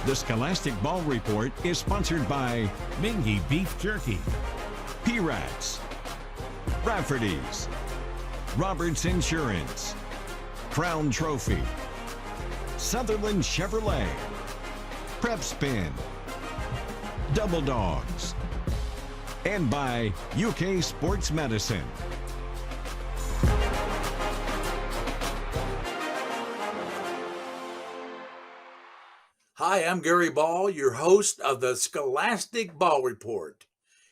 The Scholastic Ball Report is sponsored by Mingy Beef Jerky, P-Rats, Rafferty's, Roberts Insurance, Crown Trophy, Sutherland Chevrolet, Prep Spin, Double Dogs, and by UK Sports Medicine. Hi, I'm Gary Ball, your host of the Scholastic Ball Report.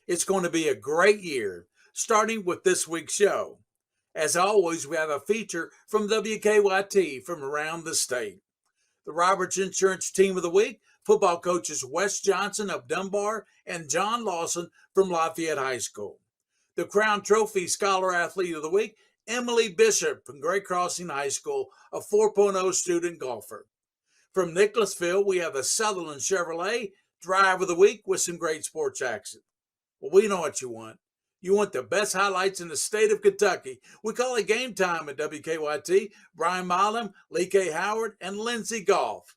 It's going to be a great year, starting with this week's show. As always, we have a feature from WKYT from around the state. The Roberts Insurance Team of the Week, football coaches Wes Johnson of Dunbar and John Lawson from Lafayette High School. The Crown Trophy Scholar Athlete of the Week, Emily Bishop from Gray Crossing High School, a 4.0 student golfer. From Nicholasville, we have the Sutherland Chevrolet Drive of the Week with some great sports action. Well, we know what you want. You want the best highlights in the state of Kentucky. We call it Game Time at WKYT. Brian Milam, Lee K. Howard, and Lindsey Golf.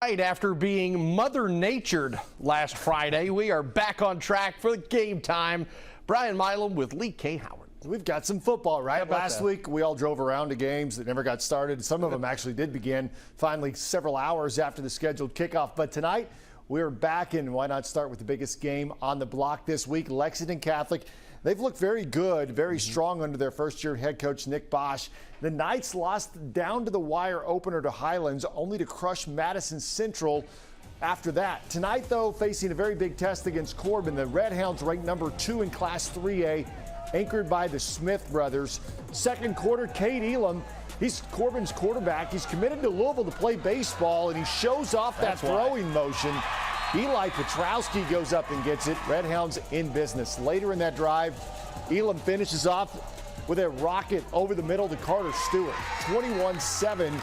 After being mother-natured last Friday, we are back on track for the Game Time. Brian Milam with Lee K. Howard. We've got some football, right? Last week, we all drove around to games that never got started. Some of them actually did begin finally several hours after the scheduled kickoff. But tonight, we're back, and why not start with the biggest game on the block this week? Lexington Catholic. They've looked very good, very strong under their first-year head coach, Nick Bosch. The Knights lost down to the wire opener to Highlands, only to crush Madison Central after that. Tonight, though, facing a very big test against Corbin. The Red Hounds ranked number 2 in Class 3A, anchored by the Smith brothers. Second quarter, Cade Elam, he's Corbin's quarterback. He's committed to Louisville to play baseball, and he shows off that throwing motion. Eli Petrowski goes up and gets it. Red Hounds in business. Later in that drive, Elam finishes off with a rocket over the middle to Carter Stewart. 21-7,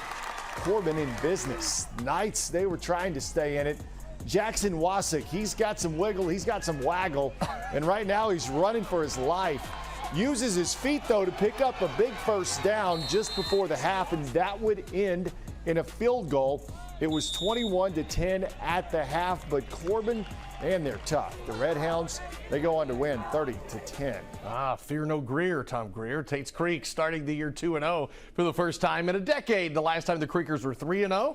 Corbin in business. Knights, they were trying to stay in it. Jackson Wasick, he's got some wiggle, he's got some waggle, and right now he's running for his life. Uses his feet, though, to pick up a big first down just before the half, and that would end in a field goal. It was 21-10 at the half, but Corbin, man, they're tough. The Red Hounds, they go on to win 30-10. Fear no Greer, Tom Greer. Tate's Creek starting the year 2-0 for the first time in a decade. The last time the Creekers were 3-0,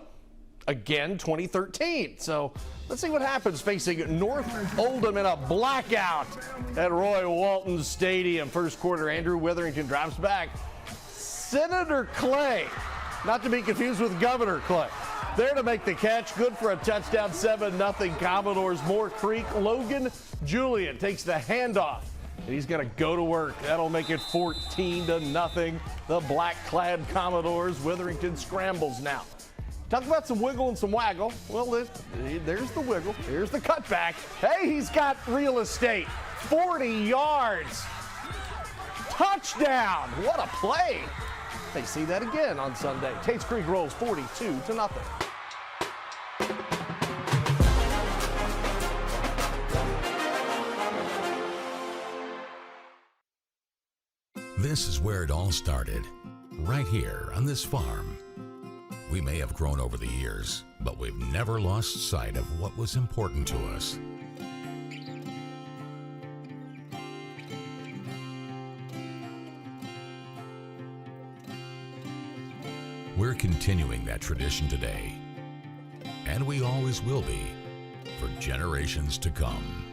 again, 2013. So let's see what happens facing North Oldham in a blackout at Roy Walton Stadium. First quarter, Andrew Witherington drops back. Senator Clay, not to be confused with Governor Clay. There to make the catch, good for a touchdown, 7-0 Commodores. Moore Creek, Logan Julian takes the handoff, and he's going to go to work. That'll make it 14-0. The black-clad Commodores. Witherington scrambles now. Talk about some wiggle and some waggle. Well, there's the wiggle. Here's the cutback. Hey, he's got real estate. 40 yards. Touchdown. What a play. They see that again on Sunday. Tate's Creek rolls 42-0. This is where it all started, right here on this farm. We may have grown over the years, but we've never lost sight of what was important to us. We're continuing that tradition today, and we always will be for generations to come.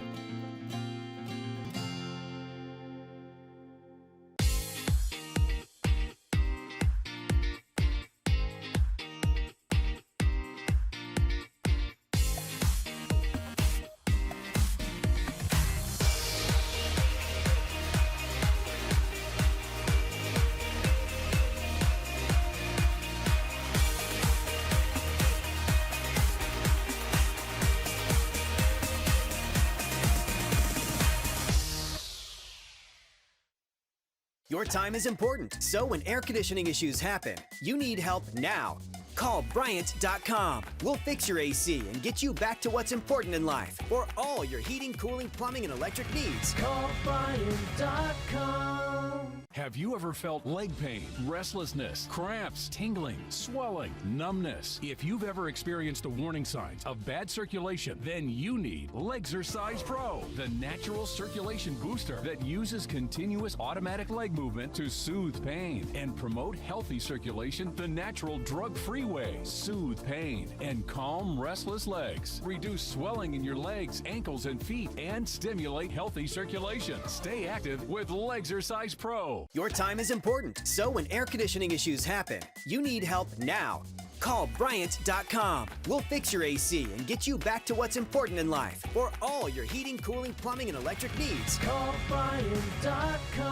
Your time is important, so when air conditioning issues happen, you need help now. Call Bryant.com. We'll fix your AC and get you back to what's important in life for all your heating, cooling, plumbing, and electric needs. Call Bryant.com. Have you ever felt leg pain, restlessness, cramps, tingling, swelling, numbness? If you've ever experienced the warning signs of bad circulation, then you need Legzercise Pro, the natural circulation booster that uses continuous automatic leg movement to soothe pain and promote healthy circulation the natural drug-free way. Soothe pain and calm restless legs. Reduce swelling in your legs, ankles, and feet and stimulate healthy circulation. Stay active with Legzercise Pro. Your time is important, so when air conditioning issues happen, you need help now. Call Bryant.com. We'll fix your AC and get you back to what's important in life for all your heating, cooling, plumbing, and electric needs. Call Bryant.com.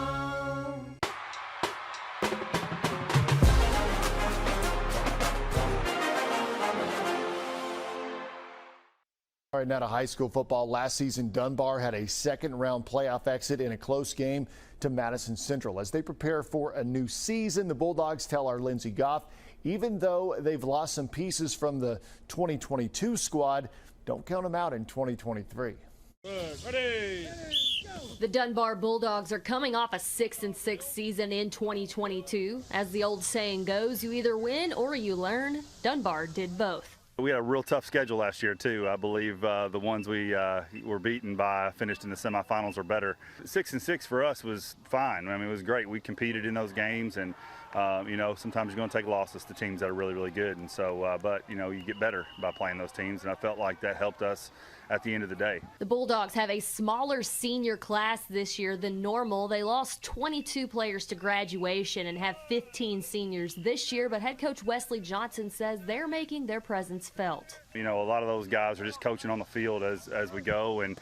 All right, now to high school football. Last season, Dunbar had a second-round playoff exit in a close game to Madison Central. As they prepare for a new season, the Bulldogs tell our Lindsey Goff, even though they've lost some pieces from the 2022 squad, don't count them out in 2023. Ready. The Dunbar Bulldogs are coming off a 6-6 season in 2022. As the old saying goes, you either win or you learn. Dunbar did both. We had a real tough schedule last year, too. I believe the ones we were beaten by finished in the semifinals or better. 6-6 for us was fine. I mean, it was great. We competed in those games, and, you know, sometimes you're going to take losses to teams that are really, really good. And so, but, you know, you get better by playing those teams, and I felt like that helped us at the end of the day. The Bulldogs have a smaller senior class this year than normal. They lost 22 players to graduation and have 15 seniors this year, but head coach Wesley Johnson says they're making their presence felt. You know, a lot of those guys are just coaching on the field as we go, and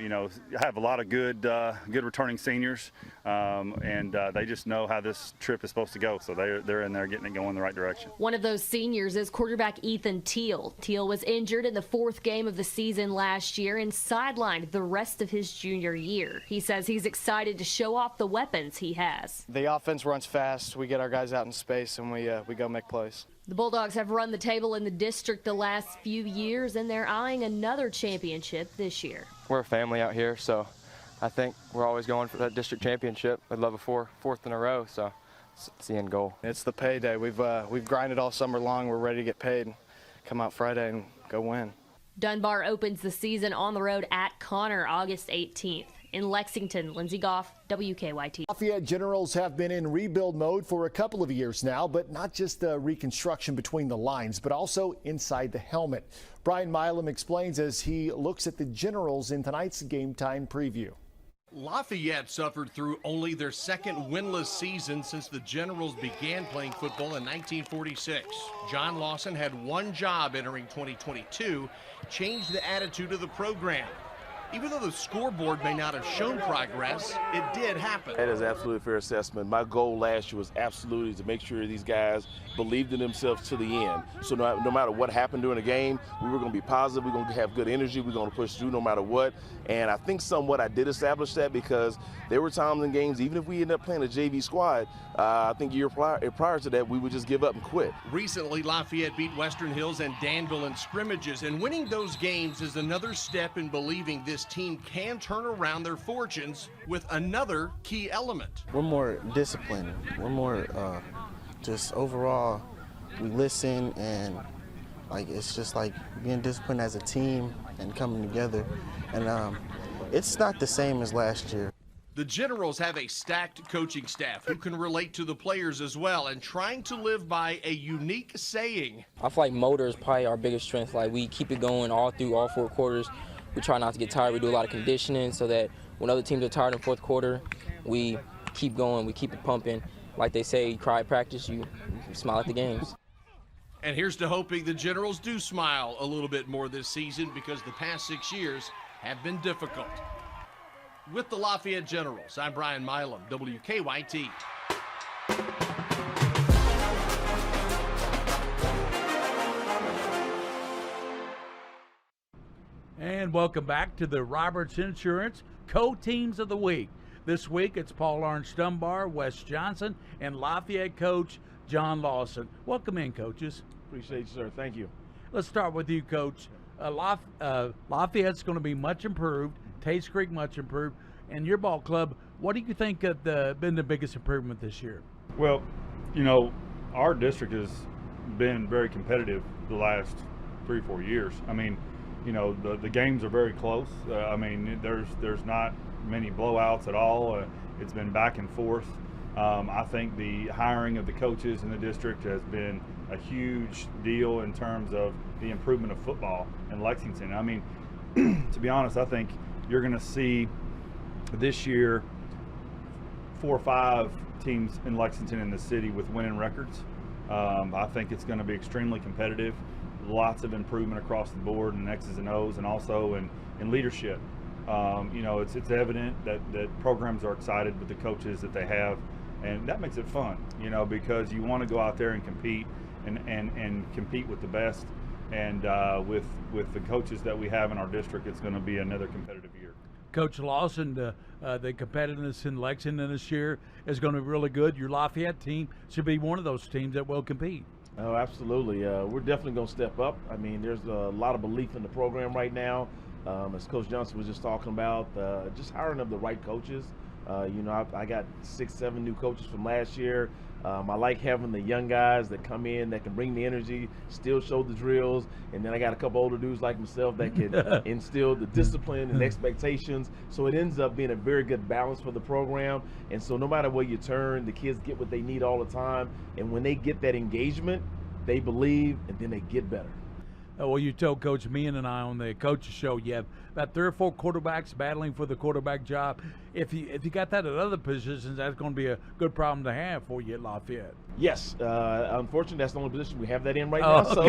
you know, I have a lot of good returning seniors, and they just know how this trip is supposed to go, so they're in there getting it going in the right direction. One of those seniors is quarterback Ethan Teal. Teal was injured in the 4th game of the season last year and sidelined the rest of his junior year. He says he's excited to show off the weapons he has. The offense runs fast. We get our guys out in space, and we go make plays. The Bulldogs have run the table in the district the last few years, and they're eyeing another championship this year. We're a family out here, so I think we're always going for that district championship. I'd love a fourth in a row, so it's the end goal. It's the payday. We've grinded all summer long. We're ready to get paid. Come out Friday and go win. Dunbar opens the season on the road at Connor August 18th. In Lexington, Lindsey Goff, WKYT. Lafayette Generals have been in rebuild mode for a couple of years now, but not just the reconstruction between the lines, but also inside the helmet. Brian Milam explains as he looks at the Generals in tonight's Game Time preview. Lafayette suffered through only their second winless season since the Generals began playing football in 1946. John Lawson had one job entering 2022, change the attitude of the program. Even though the scoreboard may not have shown progress, it did happen. That is absolutely a fair assessment. My goal last year was absolutely to make sure these guys believed in themselves to the end. So no matter what happened during the game, we were going to be positive, we're going to have good energy, we're going to push through no matter what. And I think somewhat I did establish that because there were times in games, even if we ended up playing a JV squad, I think a year prior to that, we would just give up and quit. Recently, Lafayette beat Western Hills and Danville in scrimmages, and winning those games is another step in believing this team can turn around their fortunes with another key element. We're more disciplined. We're more just overall, we listen, and like it's just like being disciplined as a team and coming together. And it's not the same as last year. The Generals have a stacked coaching staff who can relate to the players as well and trying to live by a unique saying. I feel like motor is probably our biggest strength. Like we keep it going all through all 4 quarters. We try not to get tired. We do a lot of conditioning so that when other teams are tired in the 4th quarter, we keep going, we keep it pumping. Like they say, you cry at practice, you smile at the games. And here's to hoping the Generals do smile a little bit more this season because the past 6 years have been difficult. With the Lafayette Generals, I'm Brian Milam, WKYT. And welcome back to the Roberts Insurance Co-Teams of the Week. This week it's Paul Lawrence Dunbar, Wes Johnson, and Lafayette coach John Lawson. Welcome in, coaches. Appreciate you, sir. Thank you. Let's start with you, Coach. Lafayette's going to be much improved. Tates Creek much improved. And your ball club, what do you think have been the biggest improvement this year? Well, our district has been very competitive the last 3 or 4 years. I mean, the games are very close. I mean, there's not many blowouts at all. It's been back and forth. I think the hiring of the coaches in the district has been a huge deal in terms of the improvement of football in Lexington. I mean, to be honest, I think you're going to see this year 4 or 5 teams in Lexington in the city with winning records. I think it's going to be extremely competitive. Lots of improvement across the board in X's and O's, and also in leadership. It's evident that programs are excited with the coaches that they have, and that makes it fun. Because you want to go out there and compete and compete with the best. And with the coaches that we have in our district, it's going to be another competitive year. Coach Lawson, the competitiveness in Lexington this year is going to be really good. Your Lafayette team should be one of those teams that will compete. Oh, absolutely. We're definitely going to step up. I mean, there's a lot of belief in the program right now. As Coach Johnson was just talking about, just hiring of the right coaches. I got 6, 7 new coaches from last year. I like having the young guys that come in that can bring the energy, still show the drills, and then I got a couple older dudes like myself that can instill the discipline and expectations. So it ends up being a very good balance for the program. And so no matter where you turn, the kids get what they need all the time. And when they get that engagement, they believe, and then they get better. Well, you told Coach Meehan and I on the coaches show you have about 3 or 4 quarterbacks battling for the quarterback job. If you got that at other positions, that's going to be a good problem to have for you at Lafayette. Yes, unfortunately, that's the only position we have that in right now, so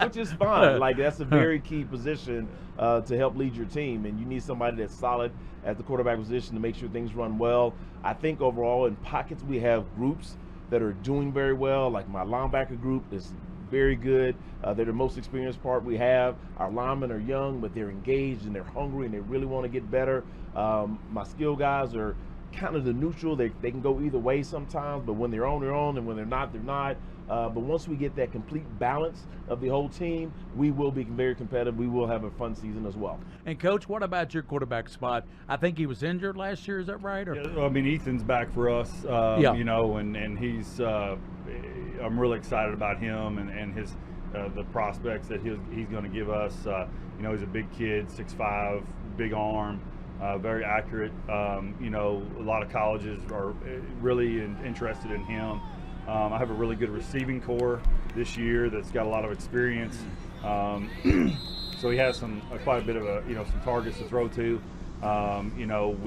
which is fine. Like, that's a very key position to help lead your team, and you need somebody that's solid at the quarterback position to make sure things run well. I think overall in pockets we have groups that are doing very well, like my linebacker group is very good. They're the most experienced part we have. Our linemen are young, but they're engaged and they're hungry and they really want to get better. My skill guys are kind of the neutral. They can go either way sometimes, but when they're on, they're on, and when they're not, they're not. But once we get that complete balance of the whole team, we will be very competitive. We will have a fun season as well. And Coach, what about your quarterback spot? I think he was injured last year. Is that right? Or? Yeah, I mean, Ethan's back for us. And he's. I'm really excited about him and his the prospects that he's going to give us. He's a big kid, 6'5", big arm, very accurate. A lot of colleges are really interested in him. I have a really good receiving core this year that's got a lot of experience. So he has quite a bit of some targets to throw to. So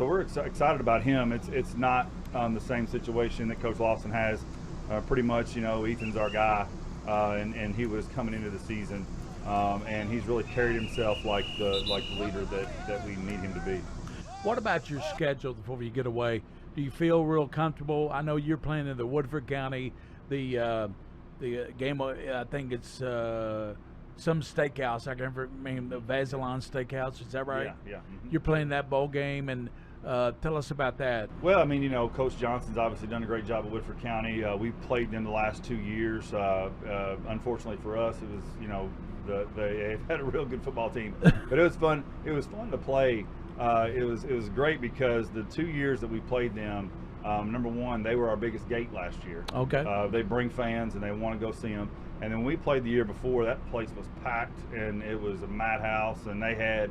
we're excited about him. It's not the same situation that Coach Lawson has. Pretty much, Ethan's our guy, and he was coming into the season, and he's really carried himself like the leader that we need him to be. What about your schedule before you get away? Do you feel real comfortable? I know you're playing in the Woodford County, the game. I think it's some steakhouse. I can't remember, the Vasilon Steakhouse. Is that right? Yeah. Mm-hmm. You're playing that bowl game, and tell us about that. Well, I mean, Coach Johnson's obviously done a great job at Woodford County. We've played them the last 2 years. Unfortunately for us, it was they've had a real good football team, but it was fun. It was fun to play. It was great because the 2 years that we played them, number one, they were our biggest gate last year. Okay. They bring fans and they want to go see them. And then when we played the year before, that place was packed and it was a madhouse, and they had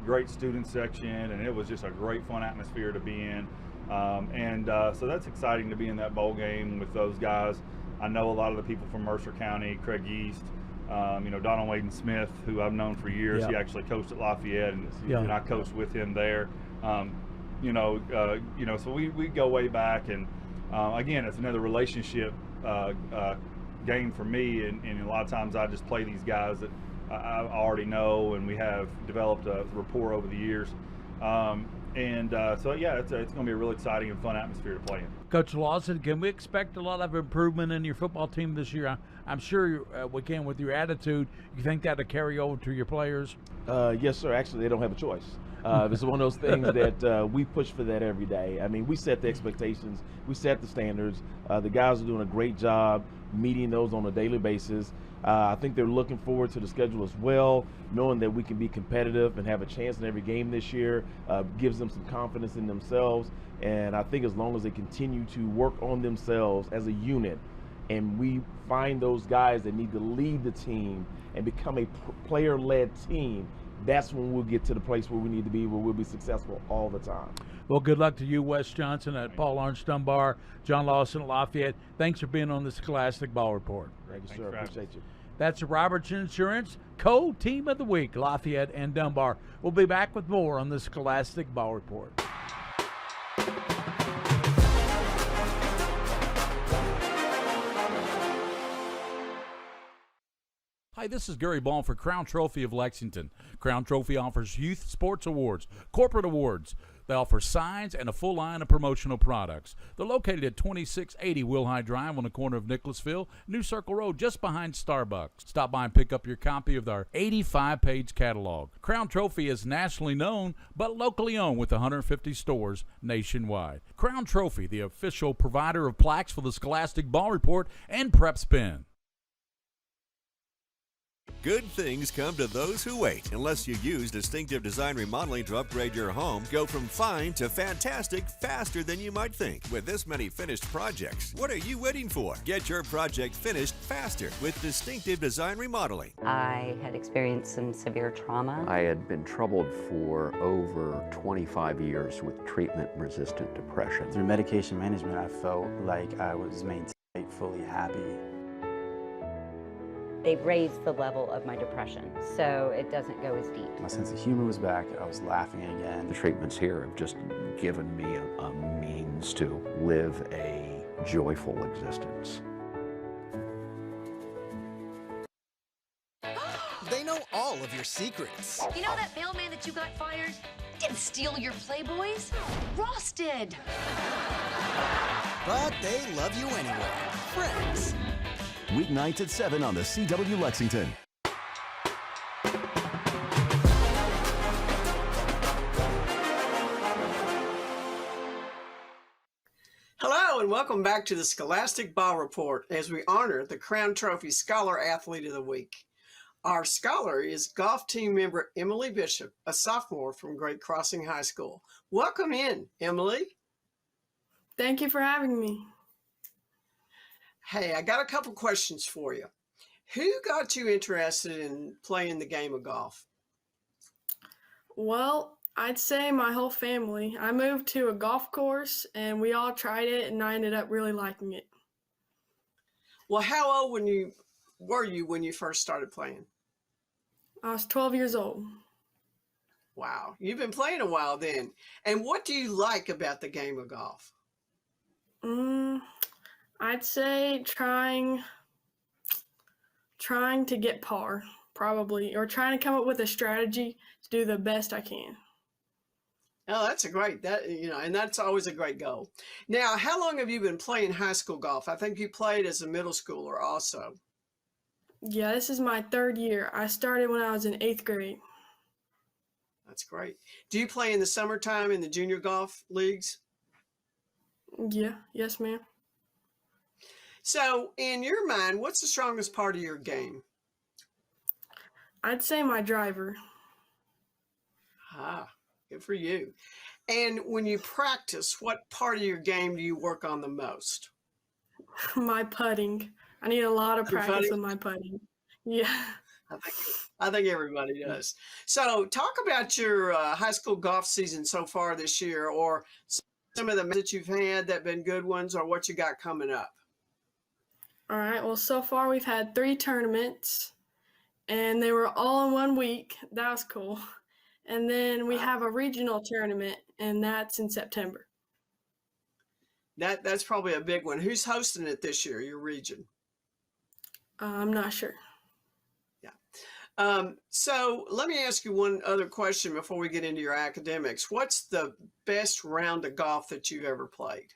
great student section, and it was just a great fun atmosphere to be in. So that's exciting to be in that bowl game with those guys. I know a lot of the people from Mercer County, Craig East, Donald Waden Smith, who I've known for years. Yeah. He actually coached at Lafayette, and I coached with him there. So we go way back, and again, it's another relationship game for me, and a lot of times I just play these guys that I already know, and we have developed a rapport over the years. It's going to be a really exciting and fun atmosphere to play in. Coach Lawson, can we expect a lot of improvement in your football team this year? I'm sure we can with your attitude. You think that'll carry over to your players? Yes, sir. Actually, they don't have a choice. It's one of those things that we push for that every day. I mean, we set the expectations, we set the standards. The guys are doing a great job meeting those on a daily basis. I think they're looking forward to the schedule as well, knowing that we can be competitive and have a chance in every game this year gives them some confidence in themselves. And I think as long as they continue to work on themselves as a unit, and we find those guys that need to lead the team and become a player-led team, that's when we'll get to the place where we need to be, where we'll be successful all the time. Well, good luck to you, Wes Johnson at Paul Lawrence Dunbar, John Lawson at Lafayette. Thanks for being on the Scholastic Ball Report. Thank you, sir. Appreciate you. That's Robertson Insurance Co-Team of the Week, Lafayette and Dunbar. We'll be back with more on the Scholastic Ball Report. Hi, this is Gary Ball for Crown Trophy of Lexington. Crown Trophy offers youth sports awards, corporate awards. They offer signs and a full line of promotional products. They're located at 2680 Wilhite Drive on the corner of Nicholasville, New Circle Road, just behind Starbucks. Stop by and pick up your copy of our 85-page catalog. Crown Trophy is nationally known, but locally owned with 150 stores nationwide. Crown Trophy, the official provider of plaques for the Scholastic Ball Report and Prep Spin. Good things come to those who wait. Unless you use Distinctive Design Remodeling to upgrade your home, go from fine to fantastic faster than you might think. With this many finished projects, what are you waiting for? Get your project finished faster with Distinctive Design Remodeling. I had experienced some severe trauma. I had been troubled for over 25 years with treatment-resistant depression. Through medication management, I felt like I was made fully happy. They've raised the level of my depression, so it doesn't go as deep. My sense of humor was back. I was laughing again. The treatments here have just given me a means to live a joyful existence. They know all of your secrets. You know that mailman that you got fired? Didn't steal your Playboys. Ross did. But they love you anyway. Friends. Weeknights at 7 on the CW Lexington. Hello and welcome back to the Scholastic Ball Report as we honor the Crown Trophy Scholar Athlete of the Week. Our scholar is golf team member Emily Bishop, a sophomore from Great Crossing High School. Welcome in, Emily. Thank you for having me. Hey, I got a couple questions for you. Who got you interested in playing the game of golf? Well, I'd say my whole family. I moved to a golf course and we all tried it and I ended up really liking it. Well, how old were you when you first started playing? I was 12 years old. Wow, you've been playing a while then. And what do you like about the game of golf? I'd say trying to get par, probably, or trying to come up with a strategy to do the best I can. Oh, that's and that's always a great goal. Now, how long have you been playing high school golf? I think you played as a middle schooler also. Yeah, this is my third year. I started when I was in 8th grade. That's great. Do you play in the summertime in the junior golf leagues? Yeah, yes, ma'am. So, in your mind, what's the strongest part of your game? I'd say my driver. Ah, good for you. And when you practice, what part of your game do you work on the most? My putting. I need a lot of practice with my putting. Yeah. I think everybody does. So, talk about your high school golf season so far this year, or some of the that you've had that have been good ones, or what you got coming up. All right, well, so far we've had 3 tournaments, and they were all in 1 week. That was cool. And then we have a regional tournament, and that's in September. That's probably a big one. Who's hosting it this year, your region? I'm not sure. Yeah. So let me ask you one other question before we get into your academics. What's the best round of golf that you've ever played?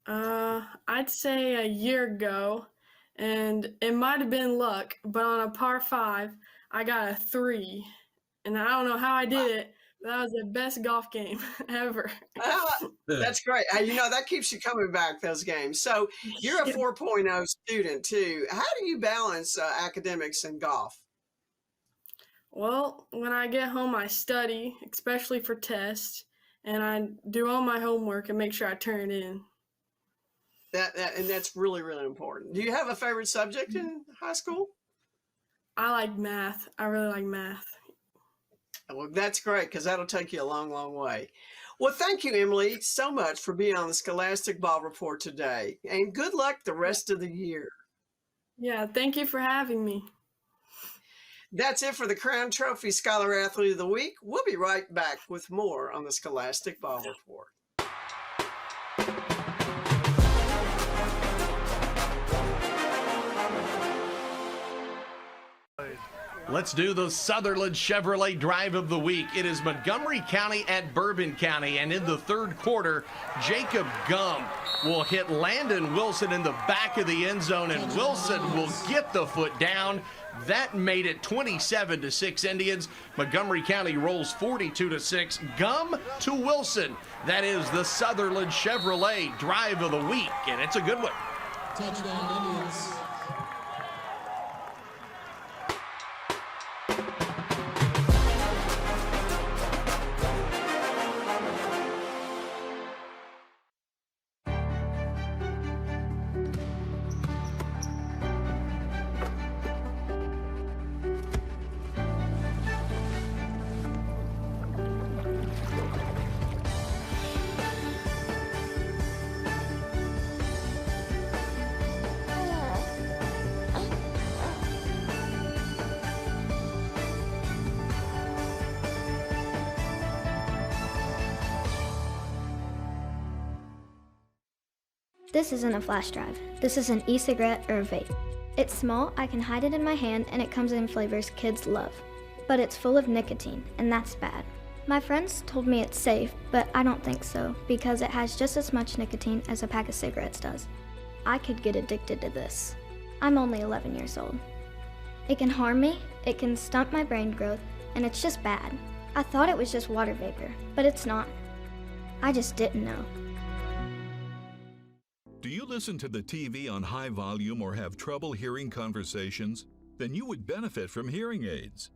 I'd say a year ago, and it might have been luck, but on a par 5, I got a 3, and I don't know how I did it, but that was the best golf game ever. That's great. That keeps you coming back, those games. So you're a 4.0 student too. How do you balance academics and golf? Well, when I get home, I study, especially for tests, and I do all my homework and make sure I turn it in. And that's really, really important. Do you have a favorite subject in high school? I like math. I really like math. Well, that's great, because that'll take you a long, long way. Well, thank you, Emily, so much for being on the Scholastic Ball Report today. And good luck the rest of the year. Yeah, thank you for having me. That's it for the Crown Trophy Scholar Athlete of the Week. We'll be right back with more on the Scholastic Ball Report. Let's do the Sutherland Chevrolet Drive of the Week. It is Montgomery County at Bourbon County, and in the third quarter, Jacob Gum will hit Landon Wilson in the back of the end zone, and Wilson will get the foot down. That made it 27-6 Indians. Montgomery County rolls 42-6. Gum to Wilson. That is the Sutherland Chevrolet Drive of the Week, and it's a good one. Touchdown Indians. This isn't a flash drive. This is an e-cigarette or a vape. It's small, I can hide it in my hand, and it comes in flavors kids love. But it's full of nicotine, and that's bad. My friends told me it's safe, but I don't think so, because it has just as much nicotine as a pack of cigarettes does. I could get addicted to this. I'm only 11 years old. It can harm me, it can stunt my brain growth, and it's just bad. I thought it was just water vapor, but it's not. I just didn't know. Do you listen to the TV on high volume or have trouble hearing conversations? Then you would benefit from hearing aids.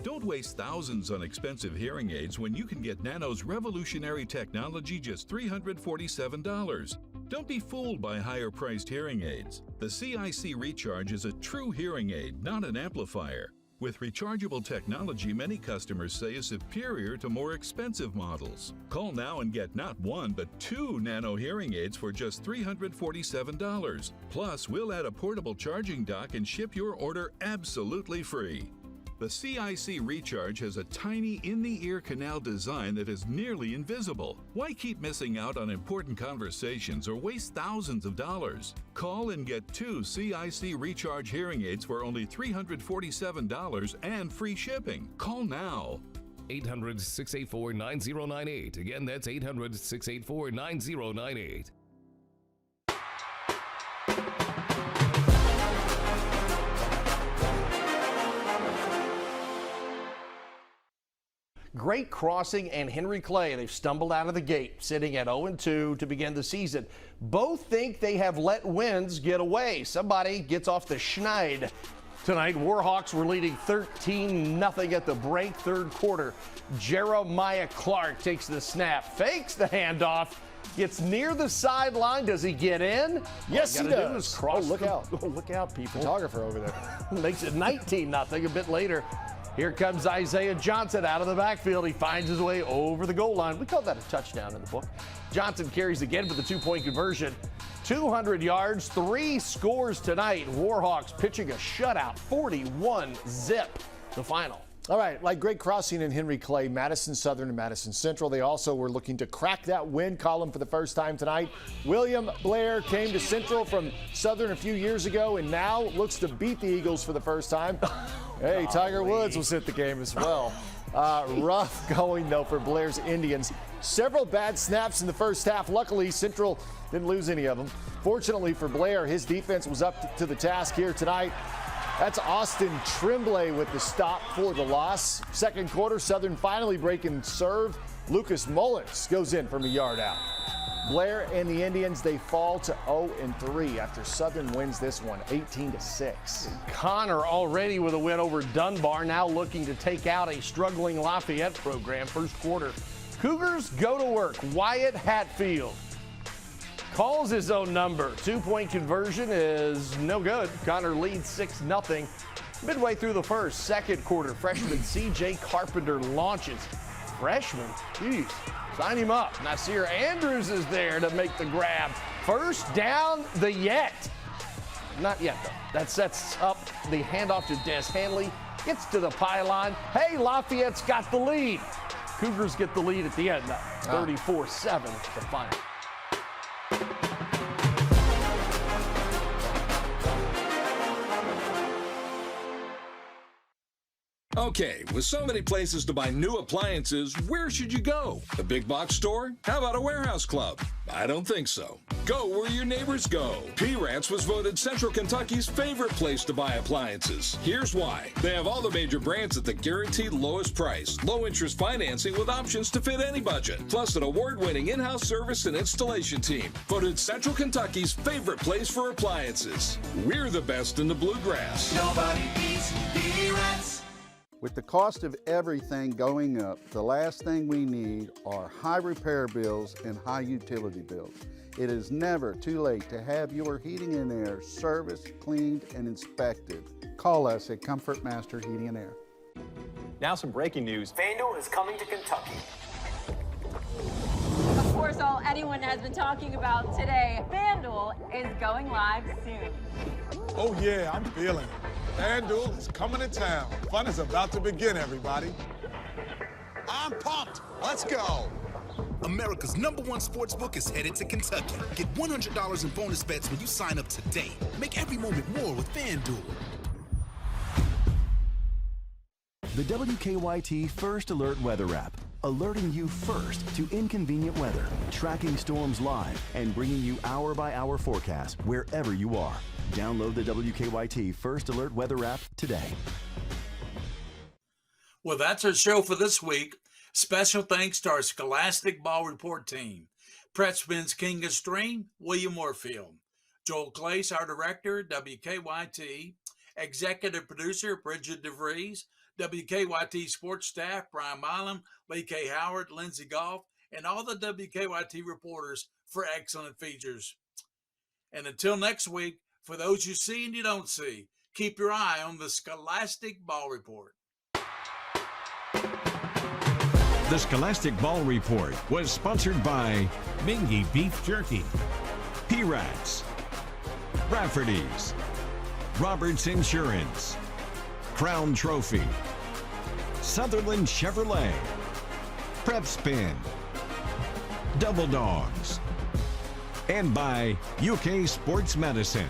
Don't waste thousands on expensive hearing aids when you can get Nano's revolutionary technology just $347. Don't be fooled by higher-priced hearing aids. The CIC Recharge is a true hearing aid, not an amplifier. With rechargeable technology, many customers say is superior to more expensive models. Call now and get not one, but 2 Nano hearing aids for just $347. Plus, we'll add a portable charging dock and ship your order absolutely free. The CIC Recharge has a tiny in-the-ear canal design that is nearly invisible. Why keep missing out on important conversations or waste thousands of dollars? Call and get 2 CIC Recharge hearing aids for only $347 and free shipping. Call now. 800-684-9098. Again, that's 800-684-9098. Great Crossing and Henry Clay, they've stumbled out of the gate, sitting at 0-2 to begin the season. Both think they have let wins get away. Somebody gets off the schneid tonight. Warhawks were leading 13-0 at the break, third quarter. Jeremiah Clark takes the snap, fakes the handoff, gets near the sideline. Does he get in? Yes, he does. Cross look out. Oh, look out, people. Photographer over there. Makes it 19-0 a bit later. Here comes Isaiah Johnson out of the backfield. He finds his way over the goal line. We call that a touchdown in the book. Johnson carries again for the 2-point conversion. 200 yards, 3 scores tonight. Warhawks pitching a shutout, 41-zip, the final. All right, like Great Crossing and Henry Clay, Madison Southern and Madison Central, they also were looking to crack that win column for the first time tonight. William Blair came to Central from Southern a few years ago and now looks to beat the Eagles for the first time. Hey, Tiger Woods was at the game as well. Rough going, though, for Blair's Indians. Several bad snaps in the first half. Luckily, Central didn't lose any of them. Fortunately for Blair, his defense was up to the task here tonight. That's Austin Tremblay with the stop for the loss. Second quarter, Southern finally breaking serve. Lucas Mullins goes in from a yard out. Blair and the Indians, they fall to 0-3 after Southern wins this one 18-6. Connor already with a win over Dunbar, now looking to take out a struggling Lafayette program. First quarter, Cougars go to work. Wyatt Hatfield calls his own number. 2-point conversion is no good. Connor leads 6-0. Midway through the first, second quarter, freshman C.J. Carpenter launches. Freshman, geez, sign him up. Nasir Andrews is there to make the grab. First down, the yet. Not yet, though. That sets up the handoff to Des Hanley. Gets to the pylon. Hey, Lafayette's got the lead. Cougars get the lead at the end, though. 34-7 the final. Okay, with so many places to buy new appliances, where should you go? A big box store? How about a warehouse club? I don't think so. Go where your neighbors go. P-Rats was voted Central Kentucky's favorite place to buy appliances. Here's why. They have all the major brands at the guaranteed lowest price. Low interest financing with options to fit any budget. Plus an award-winning in-house service and installation team. Voted Central Kentucky's favorite place for appliances. We're the best in the bluegrass. Nobody beats P-Rats. With the cost of everything going up, the last thing we need are high repair bills and high utility bills. It is never too late to have your heating and air serviced, cleaned, and inspected. Call us at Comfort Master Heating and Air. Now some breaking news. FanDuel is coming to Kentucky. Of course, all anyone has been talking about today, FanDuel is going live soon. Oh yeah, I'm feeling it. FanDuel is coming to town. Fun is about to begin, everybody. I'm pumped. Let's go. America's #1 sportsbook is headed to Kentucky. Get $100 in bonus bets when you sign up today. Make every moment more with FanDuel. The WKYT First Alert Weather app, alerting you first to inconvenient weather, tracking storms live, and bringing you hour-by-hour forecasts wherever you are. Download the WKYT First Alert Weather app today. Well, that's our show for this week. Special thanks to our Scholastic Ball Report team. Pressman's King of Stream, William Warfield. Joel Clace, our director, WKYT. Executive producer, Bridget DeVries. WKYT sports staff, Brian Milam, Lee K. Howard, Lindsey Goff, and all the WKYT reporters for excellent features. And until next week, for those you see and you don't see, keep your eye on the Scholastic Ball Report. The Scholastic Ball Report was sponsored by Mingy Beef Jerky, P-Rats, Rafferty's, Roberts Insurance, Crown Trophy, Sutherland Chevrolet, Prep Spin, Double Dogs, and by UK Sports Medicine.